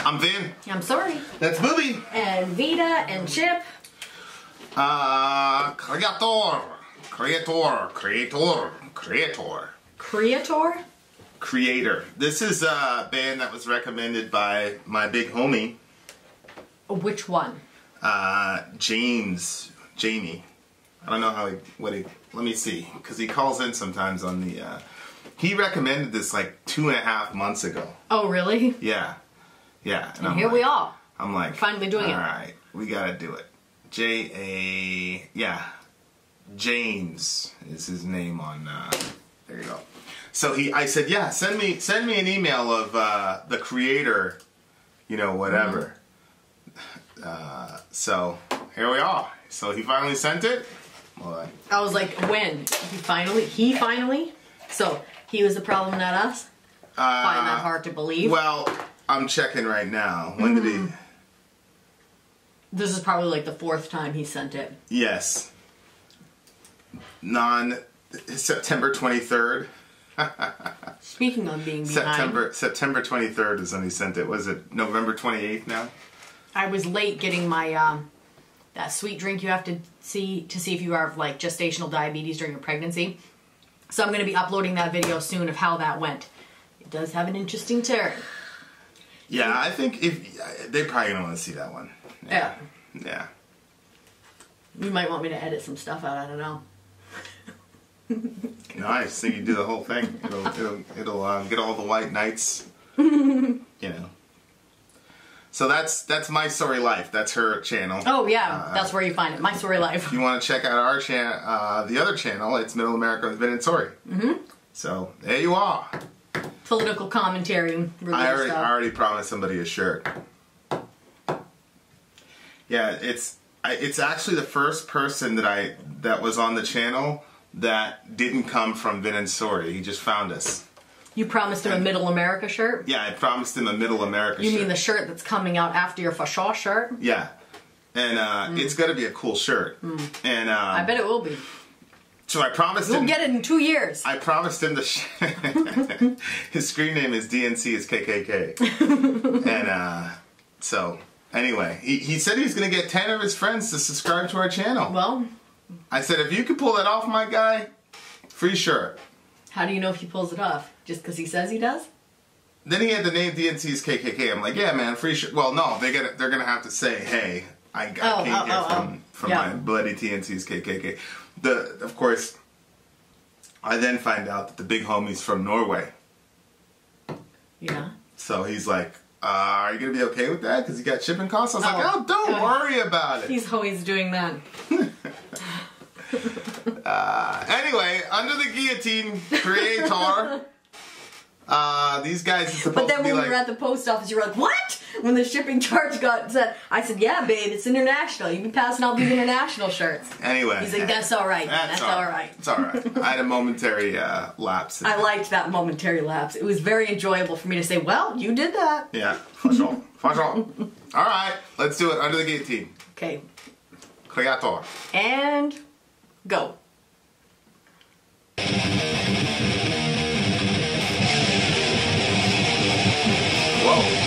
I'm Vin. I'm Sori. That's Booby. And Vita and Chip. Kreator. Kreator? Kreator. This is a band that was recommended by my big homie. Which one? Jamie. I don't know how let me see, because he calls in sometimes on the, he recommended this like 2.5 months ago. Oh, really? Yeah. Yeah. And here we are. I'm like, finally doing it. Alright, we gotta do it. James is his name on, there you go. So I said, yeah, send me an email of, the Kreator, you know, whatever. So, here we are. So he finally sent it. Well, I was like, when? He finally? So, he was the problem, not us? Find that hard to believe. Well, I'm checking right now. When did he... This is probably like the 4th time he sent it. Yes. September 23rd. Speaking of being behind. September 23rd is when he sent it. Was it November 28th now? I was late getting my, that sweet drink you have to see if you have like gestational diabetes during your pregnancy. So I'm going to be uploading that video soon of how that went. It does have an interesting turn. Yeah, I think they probably don't want to see that one. Yeah. Yeah. You might want me to edit some stuff out. I don't know. Nice. So you do the whole thing. It'll get all the white knights. You know. So that's My Sori Life. That's her channel. Oh yeah, that's where you find it. My Sori Life. If you want to check out our channel, the other channel, it's Middle America with Vin and Sori. So there you are. Political commentary. I already promised somebody a shirt. Yeah, it's actually the first person that was on the channel that didn't come from Vin and Sori. He just found us. You promised him a Middle America shirt? Yeah, I promised him a Middle America shirt. You mean the shirt that's coming out after your Fashaw shirt? Yeah. And it's going to be a cool shirt. And I bet it will be. So I promised him... You'll get it in 2 years. I promised him his screen name is DNC is KKK. And so, anyway, he said he's going to get 10 of his friends to subscribe to our channel. Well... I said, if you could pull that off, my guy, free shirt. How do you know if he pulls it off? Just because he says he does? Then he had the name DNC's KKK. I'm like, yeah, man, free shirt. Well, no, they're gonna have to say, hey, I came here from my bloody TNC's KKK. Of course, I then find out that the big homie's from Norway. Yeah. So he's like, are you gonna be okay with that? Because you got shipping costs. I was like, oh, don't worry about it. He's always doing that. Anyway, under the guillotine, Kreator. These guys are supposed to be like... But then when we were at the post office, you were like, what? When the shipping charge got set, I said, yeah, babe, it's international. You be passing out these international shirts. Anyway. He's like, that's all right. That's all right. It's all right. I had a momentary lapse. I liked that momentary lapse. It was very enjoyable for me to say, well, you did that. Yeah, for sure. For sure. All right, let's do it. Under the guillotine. Okay. Kreator. And go. Whoa.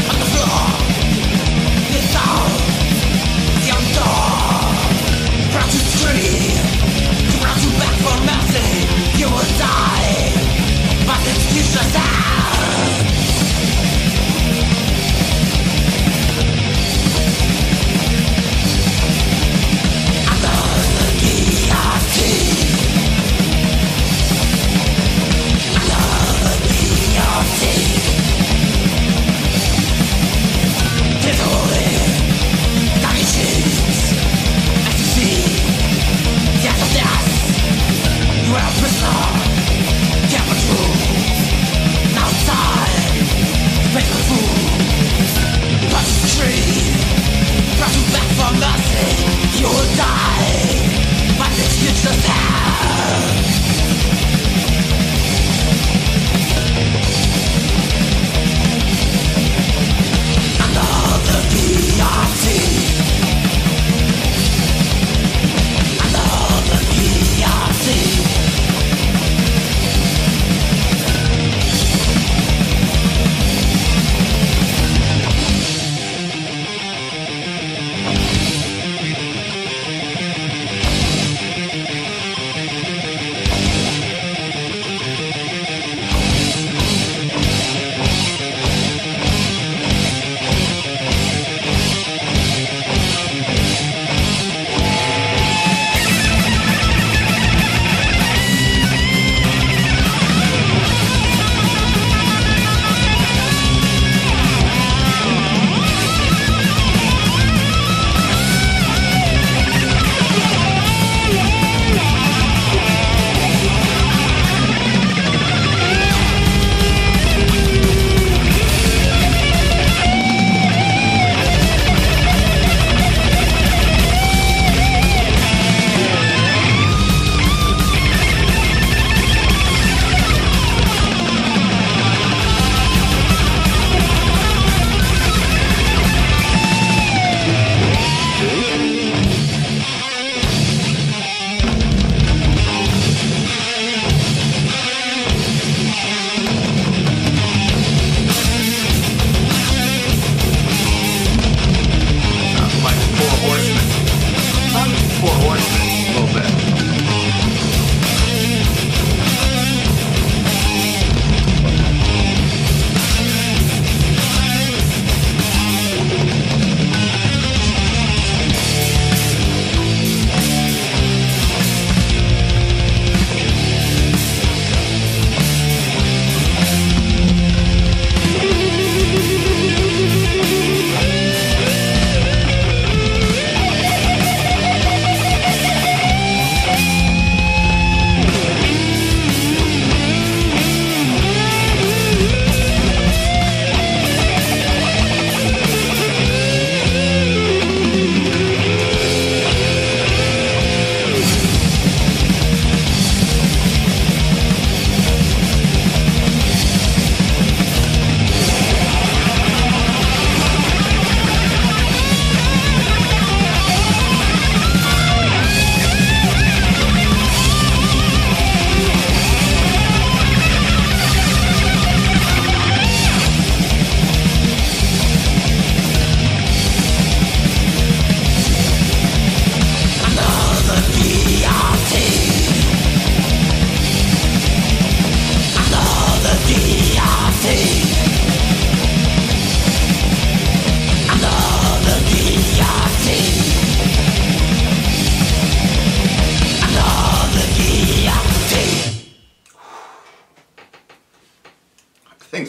On the floor, you saw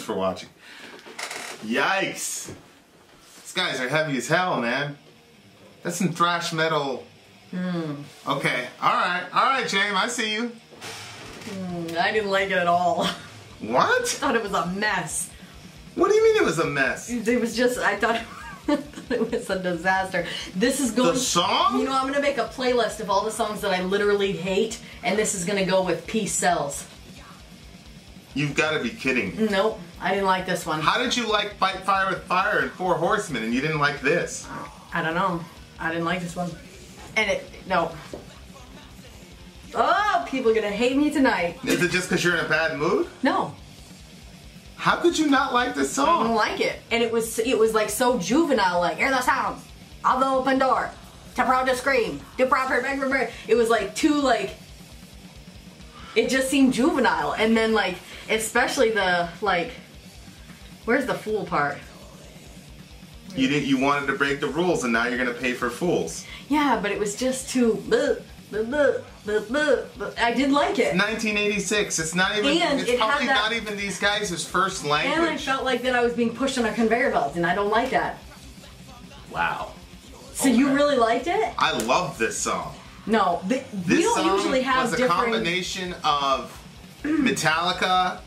for watching. Yikes. These guys are heavy as hell, man. That's some thrash metal. Okay. Alright, James, I see you. I didn't like it at all. What? I thought it was a mess. What do you mean it was a mess? It was just, I thought it was a disaster. This is going... The song? You know, I'm going to make a playlist of all the songs that I literally hate, and this is going to go with Peace Sells. You've got to be kidding. Nope, I didn't like this one. How did you like Fight Fire with Fire and Four Horsemen and you didn't like this? I don't know. I didn't like this one. And no. Oh, people are going to hate me tonight. Is it just because you're in a bad mood? No. How could you not like this song? I don't like it. And it was like so juvenile, like, hear the sounds of the open door, too proud to scream, too proper, it was like too, like, it just seemed juvenile. And then, like, especially the, like, where's the fool part? You wanted to break the rules and now you're going to pay for fools. Yeah, but it was just too, I did like it. 1986. It's not even. And it's probably not even these guys' first language. And I felt like that I was being pushed on a conveyor belt, and I don't like that. Wow. So you really liked it? I love this song. No, we don't usually have different. This song was a combination of Metallica,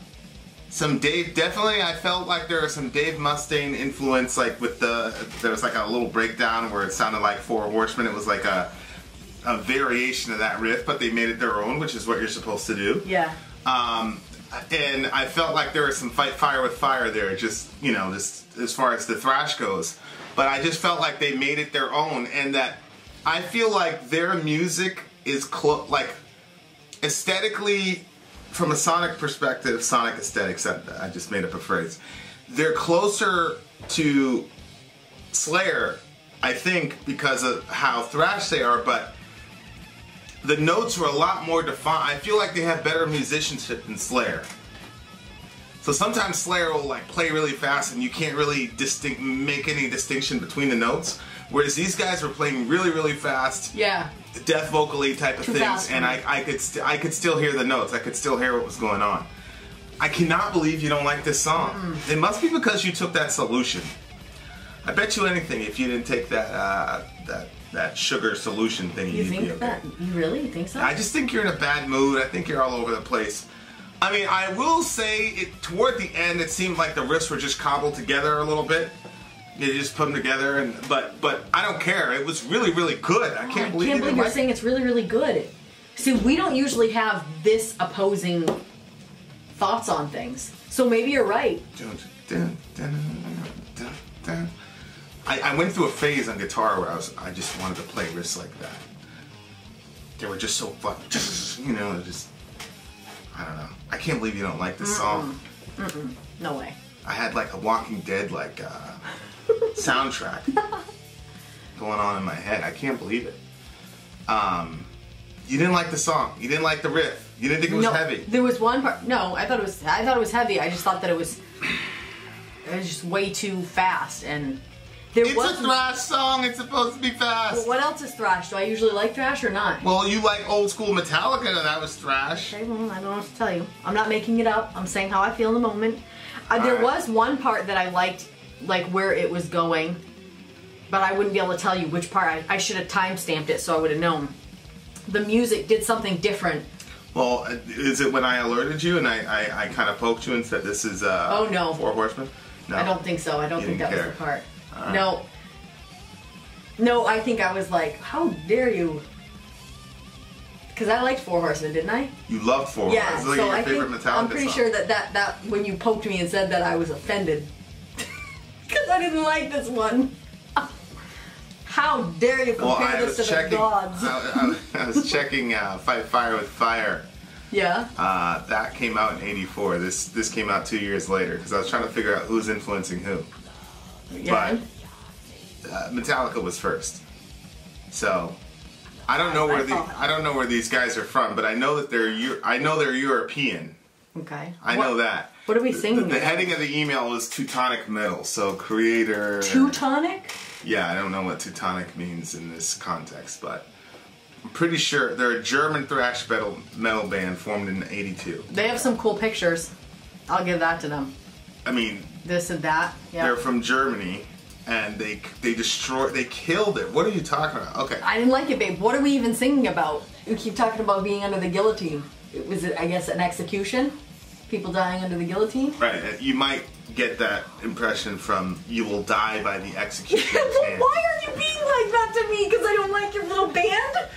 some Dave. Definitely, I felt like there was some Dave Mustaine influence, like with there was like a little breakdown where it sounded like Four Horsemen. It was like a variation of that riff, but they made it their own, which is what you're supposed to do. Yeah. And I felt like there was some Fight Fire with Fire there, just, you know, just as far as the thrash goes. But I just felt like they made it their own, and that I feel like their music is like aesthetically, from a sonic perspective, sonic aesthetics. I just made up a phrase. They're closer to Slayer, I think, because of how thrash they are, but the notes were a lot more defined. I feel like they have better musicianship than Slayer. So sometimes Slayer will like play really fast and you can't really make any distinction between the notes. Whereas these guys were playing really, really fast. Yeah. Death vocally type of things. And I could still hear the notes. I could still hear what was going on. I cannot believe you don't like this song. It must be because you took that solution. I bet you anything if you didn't take that sugar solution thing. You think that? You really think so? I just think you're in a bad mood. I think you're all over the place. I mean, I will say, toward the end, it seemed like the riffs were just cobbled together a little bit. You just put them together, but I don't care. It was really, really good. I can't believe you're saying it's really, really good. See, we don't usually have this opposing thoughts on things. So maybe you're right. I went through a phase on guitar where I just wanted to play riffs like that. They were just so fun, you know, just, I don't know. I can't believe you don't like this song. No way. I had like a Walking Dead like soundtrack going on in my head. I can't believe it. You didn't like the song. You didn't like the riff. You didn't think it was heavy. There was one part. No, I thought it was heavy. I just thought that it was just way too fast and. It's a thrash song. It's supposed to be fast. Well, what else is thrash? Do I usually like thrash or not? Well, you like old school Metallica, and that was thrash. Okay, well, I don't know what to tell you. I'm not making it up. I'm saying how I feel in the moment. There was one part that I liked, like where it was going, but I wouldn't be able to tell you which part. I should have time-stamped it so I would have known. The music did something different. Well, is it when I alerted you and I kind of poked you and said this is oh, no. Four Horsemen? No. I don't think so. I don't think that was the part. Right. No. No, I think I was like, how dare you? Because I liked Four Horsemen, didn't I? You loved Four Horsemen. Yeah, It's like so your I favorite think, Metallica I'm pretty song. sure that when you poked me and said that, I was offended. Because I didn't like this one. How dare you compare this to the gods? I was checking Fight Fire with Fire. Yeah? That came out in '84. This came out 2 years later because I was trying to figure out who's influencing who. Yeah. But Metallica was first. So I don't know where these guys are from, but I know that they're European. Okay. I know that. What are we singing? The heading of the email was Teutonic Metal, so Kreator. Teutonic? Yeah, I don't know what Teutonic means in this context, but I'm pretty sure they're a German thrash metal band formed in '82. They have some cool pictures. I'll give that to them. I mean, this and that. Yeah. They're from Germany, and they killed it. What are you talking about? Okay. I didn't like it, babe. What are we even singing about? We keep talking about being under the guillotine. Was it, I guess, an execution? People dying under the guillotine? Right. You might get that impression from "You will die by the executioner's hand." Why are you being like that to me? Because I don't like your little band?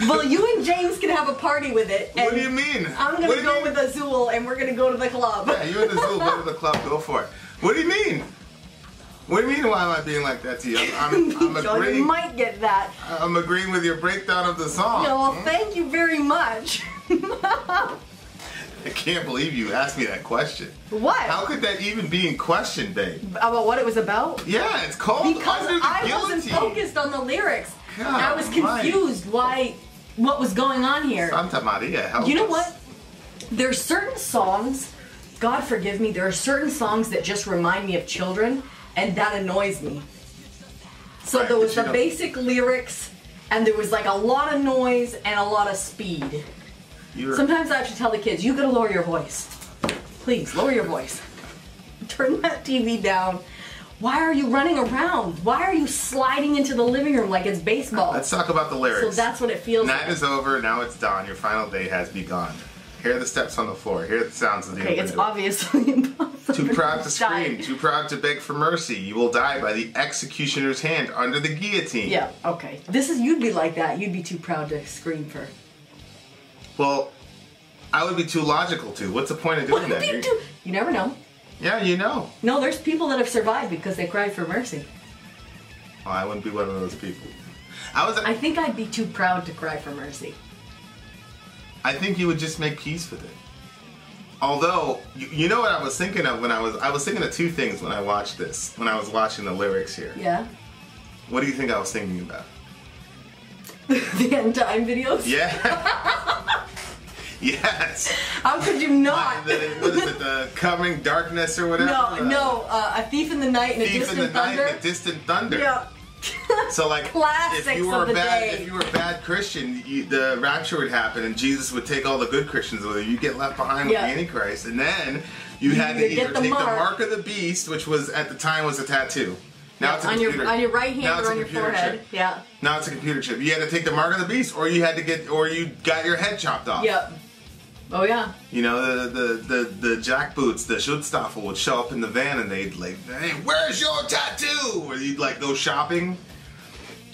Well, you and James can have a party with it. What do you mean? I'm going to go with Azul, and we're going to go to the club. Yeah, you and Azul go to the club. Go for it. What do you mean? What do you mean? Why am I being like that to you? I'm agreeing. You might get that. I'm agreeing with your breakdown of the song. Yeah, well, thank you very much. I can't believe you asked me that question. What? How could that even be in question, babe? About what it was about? Yeah, it's called because Under the I Guillotine. wasn't focused on the lyrics. God, I was confused what was going on here. Santa Maria, help You know us. what? There's certain songs, God forgive me, there are certain songs that just remind me of children, and that annoys me. So Right, there was but the you basic lyrics, and there was like a lot of noise and a lot of speed. Sometimes I have to tell the kids, you gotta lower your voice. Please, lower your voice. Turn that TV down. Why are you running around? Why are you sliding into the living room like it's baseball? Let's talk about the lyrics. So that's what it feels like. Night is over, now it's dawn, your final day has begun. Hear the steps on the floor, hear the sounds of the Okay, open it's door. obviously impossible. Too proud to scream, Die. too proud to beg for mercy. You will die by the executioner's hand under the guillotine. Yeah, okay. You'd be like that. You'd be too proud to scream for. Well, I would be too logical to. What's the point of doing that? You never know. Yeah, you know. No, there's people that have survived because they cried for mercy. Well, I wouldn't be one of those people. I think I'd be too proud to cry for mercy. I think you would just make peace with it. Although, you know what I was thinking of when I was thinking of two things when I watched this, when I was watching the lyrics here. Yeah? What do you think I was thinking about? The end time videos? Yeah. Yes. How could you not? What is it, the coming darkness or whatever? A thief in the night and a distant thunder. And a distant thunder. Yeah. So like, Classics if you were of the day. If you were a bad Christian, the rapture would happen, and Jesus would take all the good Christians with him. You get left behind with the Antichrist, and then you had to either take the mark of the beast, which was at the time was a tattoo. Now it's a computer. On your right hand or on your forehead. Chip. Yeah. Now it's a computer chip. You had to take the mark of the beast, or you got your head chopped off. Yep. Oh yeah. You know, the jackboots, the Schutzstaffel would show up in the van and they'd like, hey, where's your tattoo? Or you'd like go shopping.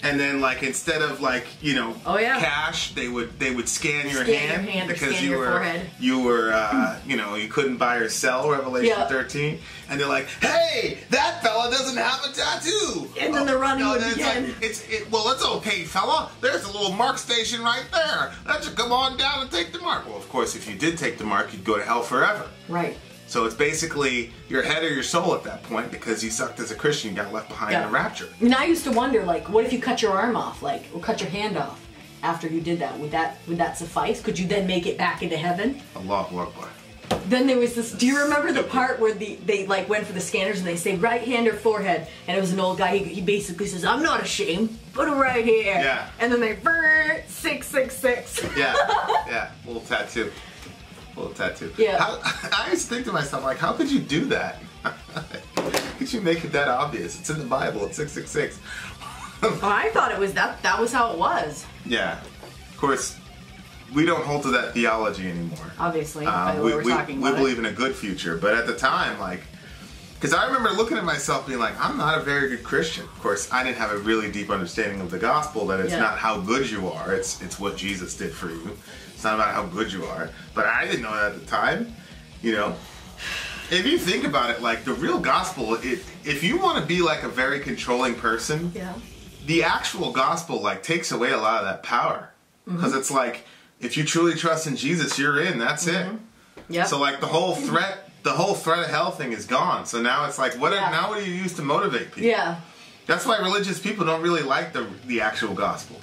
And then like instead of like, you know, cash, they would scan your hand because you were you know, you couldn't buy or sell, Revelation 13. And they're like, hey, that fella doesn't have a tattoo. And then they're running again. Like, well, it's okay, fella. There's a little mark station right there. Let's just come on down and take the mark. Well, of course, if you did take the mark, you'd go to hell forever. Right. So it's basically your head or your soul at that point because you sucked as a Christian, you got left behind in the rapture. And I used to wonder, like, what if you cut your arm off, like, or cut your hand off after you did that? Would that suffice? Could you then make it back into heaven? Allahu Akbar. Then there was this. Do you remember the part where they like went for the scanners and they say right hand or forehead, and it was an old guy. He basically says, "I'm not ashamed. Put it right here." Yeah. And then they 666. Yeah. Yeah. Little tattoo. Yeah. I used to think to myself, like, how could you do that? How could you make it that obvious? It's in the Bible. It's 666. Well, I thought it was that. That was how it was. Yeah. Of course, we don't hold to that theology anymore. Obviously, by the way we're talking about we believe in a good future, but at the time, like, because I remember looking at myself being like, I'm not a very good Christian. Of course, I didn't have a really deep understanding of the gospel, that it's not how good you are, it's what Jesus did for you. It's not about how good you are. But I didn't know that at the time, you know. If you think about it, like, the real gospel, if you want to be like a very controlling person, the actual gospel, like, takes away a lot of that power. Because it's like, if you truly trust in Jesus, you're in, that's it. Yep. So like the whole threat of hell thing is gone. So now it's like, now what do you use to motivate people? Yeah. That's why religious people don't really like the actual gospel.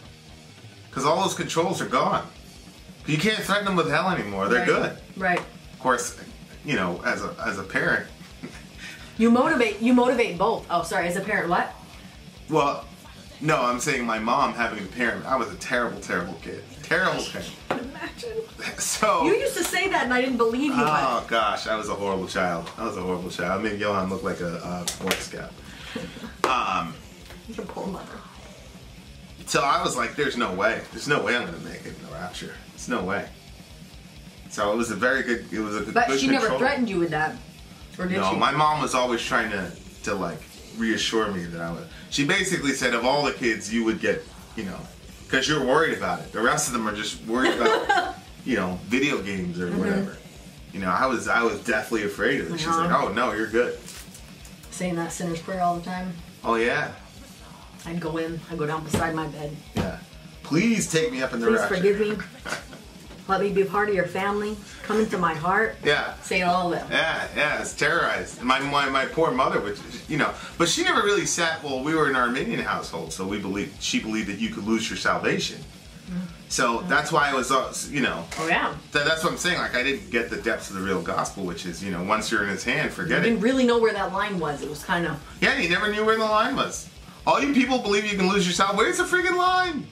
Because all those controls are gone. You can't threaten them with hell anymore. They're good. Right. Of course, you know, as a parent. You motivate both. Oh, sorry, as a parent, what? Well, no, I'm saying my mom having a parent. I was a terrible, terrible kid. Terrible kid. Imagine. So you used to say that, and I didn't believe you. Oh gosh, I was a horrible child. I made Johan look like a Boy Scout. Your poor mother. So I was like, "There's no way. There's no way I'm going to make it in the rapture. There's no way." So it was a very good. It was a good. But she control. never threatened you with that, or did No, she? my mom was always trying to like reassure me that I would. She basically said, "Of all the kids, you would get, because you're worried about it. The rest of them are just worried about, video games or whatever." I was deathly afraid of it. She's like, "Oh no, you're good." Saying that sinner's prayer all the time. Oh yeah. I'd go down beside my bed. Yeah. Please take me up in the Please rapture. forgive me. Let me be a part of your family. Come into my heart. Yeah. Say all of that. Yeah, it's terrorized. My poor mother, which but she never really sat. Well, we were an Armenian household, so she believed that you could lose your salvation. So that's why I was, Oh yeah. That's what I'm saying. Like I didn't get the depths of the real gospel, which is once you're in His hand, forget You it. didn't really know where that line was. It was kind of. Yeah, you never knew where the line was. All you people believe you can lose your salvation. Where's the freaking line?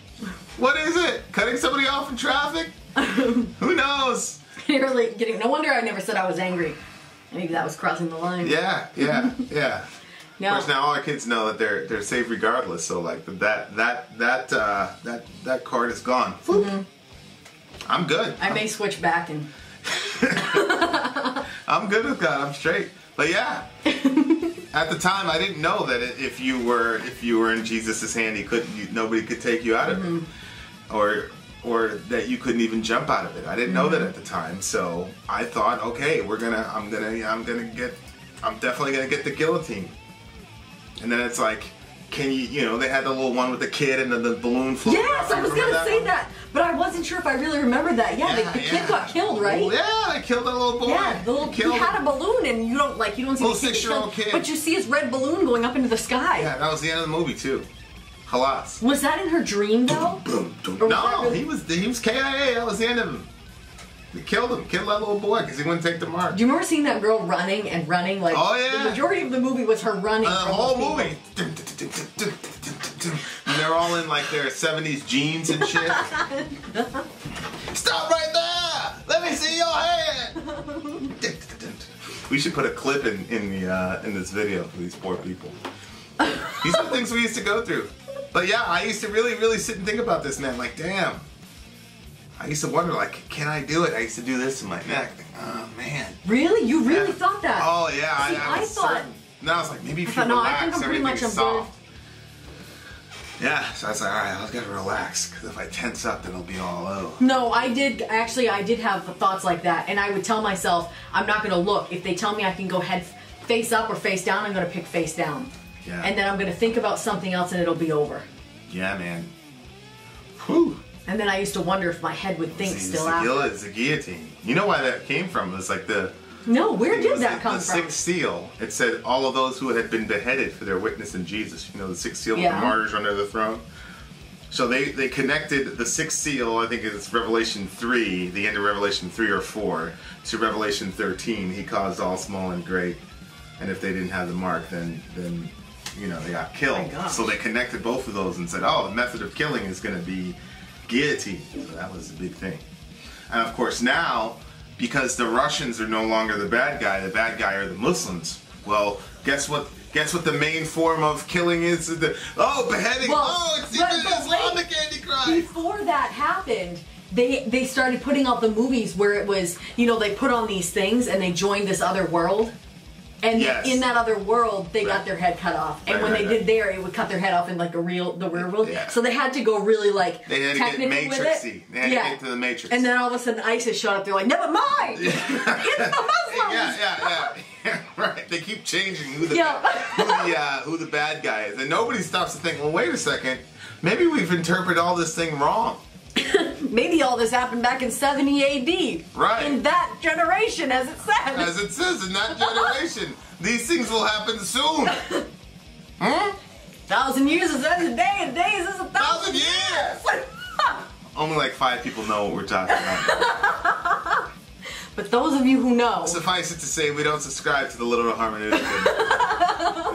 What is it? Cutting somebody off in traffic? Who knows? You're really getting. No wonder I never said I was angry. Maybe that was crossing the line. Yeah. No. Of course, now all our kids know that they're safe regardless. So like that card is gone. I'm good. I may switch back and. I'm good with God. I'm straight. But yeah, at the time I didn't know that if you were in Jesus' hand, nobody could take you out of it, or that you couldn't even jump out of it. I didn't know that at the time, so I thought, okay, I'm definitely gonna get the guillotine. And then it's like, can you, they had the little one with the kid and the balloon floating. Yes, I was going to say that, but I wasn't sure if I really remembered that. Yeah, the kid got killed, right? Well, yeah, they killed that little boy. Yeah, he had a balloon, and you don't see little the kid 6-year-old kid. But you see his red balloon going up into the sky. Yeah, that was the end of the movie too. Halas. Was that in her dream though? No, he was KIA. That was the end of him. They killed him. Killed that little boy because he wouldn't take the mark. Do you remember seeing that girl running? Like, oh yeah. The majority of the movie was her running. The whole movie. And they're all in like their 70s jeans and shit. Stop right there! Let me see your hand. We should put a clip in this video for these poor people. These are the things we used to go through. But yeah, I used to really, really sit and think about this, man. Like, damn. I used to wonder, like, can I do it? I used to do this in my neck. Oh, man. Really? You really thought that? Oh, yeah. See, I thought... certain. No, I was like, maybe if you I relax, think I'm pretty much everything's soft. Yeah, so I was like, all right, I've got to relax, because if I tense up, then it'll be all over. No, I did have thoughts like that, and I would tell myself, I'm not going to look. If they tell me I can go face up or face down, I'm going to pick face down. Yeah. And then I'm going to think about something else, and it'll be over. Yeah, man. Whew. And then I used to wonder if my head would think still after. It's a guillotine. You know why that came from? It was like No, where did that come from? The sixth seal. It said all of those who had been beheaded for their witness in Jesus. You know, the sixth seal with the martyrs under the throne. So they connected the sixth seal, I think it's Revelation 3, the end of Revelation 3 or 4, to Revelation 13. He caused all small and great. And if they didn't have the mark, then they got killed. So they connected both of those and said, oh, the method of killing is going to be guillotine. So that was the big thing. And of course now, because the Russians are no longer the bad guy are the Muslims. Well, guess what the main form of killing is? Beheading. It's the Islamic Antichrist. Before that happened, they started putting out the movies where it was, they put on these things and they joined this other world. And in that other world, they got their head cut off. And when they did there, it would cut their head off in like the real world. Yeah. So they had to go really they had to get Matrixy. They had to get into the Matrix. And then all of a sudden ISIS showed up. They're like, never mind! It's the Muslims! Yeah, right. They keep changing who the bad guy is. And nobody stops to think, well, wait a second. Maybe we've interpreted all this thing wrong. Maybe all this happened back in 70 AD. Right. In that generation, as it says. As it says, in that generation. These things will happen soon. 1,000 years is as a day, and days is 1,000 years. Only like 5 people know what we're talking about. But those of you who know. Suffice it to say, we don't subscribe to the literal hermeneutic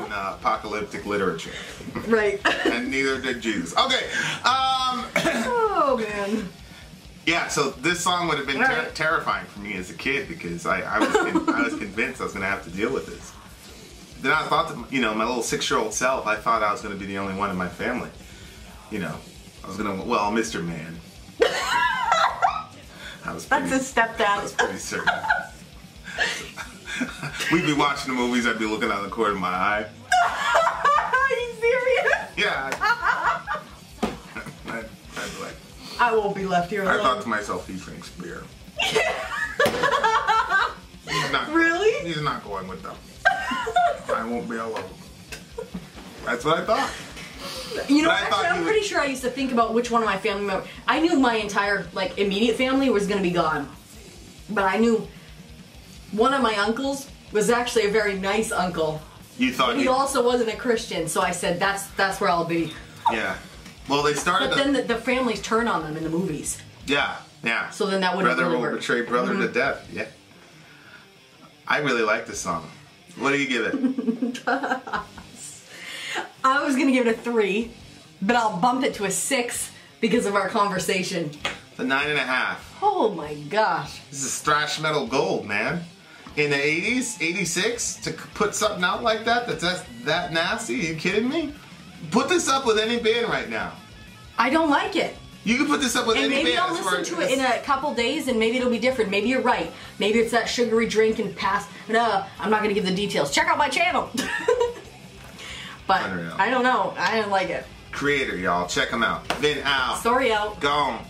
in apocalyptic literature. Right. And neither did Jesus. Okay. Oh, man. Yeah, so this song would have been terrifying for me as a kid because I was convinced I was going to have to deal with this. Then I thought that, my little 6-year-old self, I thought I was going to be the only one in my family. I was going to, Mr. Man. That's a stepdad. I was pretty certain. We'd be watching the movies, I'd be looking out the corner of my eye. Are you serious? Yeah. I'd be like, I won't be left here alone. I thought to myself, he drinks beer. Really? He's not going with them. I won't be alone. That's what I thought. Actually, I'm pretty sure I used to think about which one of my family members. I knew my entire, immediate family was going to be gone. But I knew one of my uncles was actually a very nice uncle. You thought he also wasn't a Christian, so I said, that's where I'll be. Yeah. Well, they started. But then the families turn on them in the movies. Yeah, yeah. So then that wouldn't really work. Brother will betray brother to death. Yeah. I really like this song. What do you give it? I was gonna give it a 3, but I'll bump it to a 6 because of our conversation. The 9.5. Oh my gosh. This is thrash metal gold, man. In the 80s, 86, to put something out like that's that nasty? Are you kidding me? Put this up with any band right now. I don't like it. You can put this up with any band. And maybe I'll listen to it in a couple days and maybe it'll be different. Maybe you're right. Maybe it's that sugary drink and pass. No, I'm not going to give the details. Check out my channel. But I don't know. I didn't like it. Kreator, y'all. Check them out. Vin out. Sori out. Gone.